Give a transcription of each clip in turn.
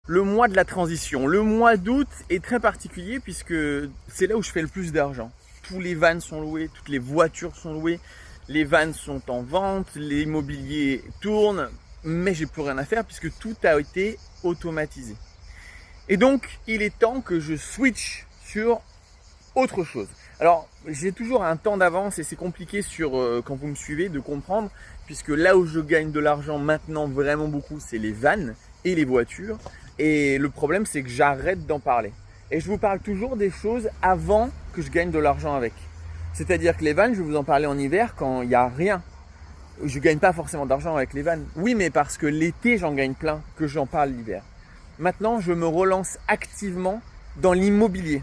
Le mois de la transition. Le mois d'août est très particulier puisque c'est là où je fais le plus d'argent. Tous les vans sont loués, toutes les voitures sont louées, les vans sont en vente, l'immobilier tourne, mais j'ai plus rien à faire puisque tout a été automatisé. Et donc, il est temps que je switch sur autre chose. Alors, j'ai toujours un temps d'avance et c'est compliqué quand vous me suivez de comprendre puisque là où je gagne de l'argent maintenant vraiment beaucoup, c'est les vannes et les voitures. Et le problème, c'est que j'arrête d'en parler. Et je vous parle toujours des choses avant que je gagne de l'argent avec. C'est-à-dire que les vannes, je vais vous en parler en hiver quand il n'y a rien. Je ne gagne pas forcément d'argent avec les vannes. Oui, mais parce que l'été, j'en gagne plein, que j'en parle l'hiver. Maintenant, je me relance activement dans l'immobilier.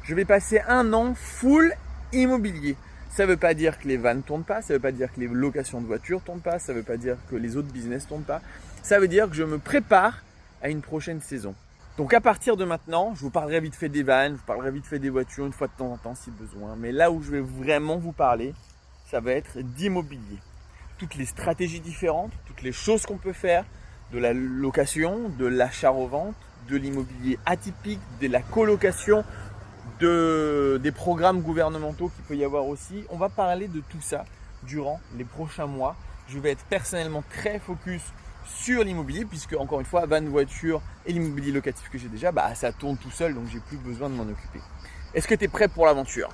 Je vais passer un an full immobilier. Ça ne veut pas dire que les vannes ne tournent pas, ça ne veut pas dire que les locations de voitures ne tournent pas, ça ne veut pas dire que les autres business ne tournent pas. Ça veut dire que je me prépare à une prochaine saison. Donc à partir de maintenant, je vous parlerai vite fait des vannes, je vous parlerai vite fait des voitures une fois de temps en temps si besoin. Mais là où je vais vraiment vous parler, ça va être d'immobilier. Toutes les stratégies différentes, toutes les choses qu'on peut faire, de la location, de l'achat-revente, de l'immobilier atypique, de la colocation, des programmes gouvernementaux qu'il peut y avoir aussi. On va parler de tout ça durant les prochains mois. Je vais être personnellement très focus sur l'immobilier puisque encore une fois, van, voiture et l'immobilier locatif que j'ai déjà, ça tourne tout seul donc j'ai plus besoin de m'en occuper. Est-ce que tu es prêt pour l'aventure ?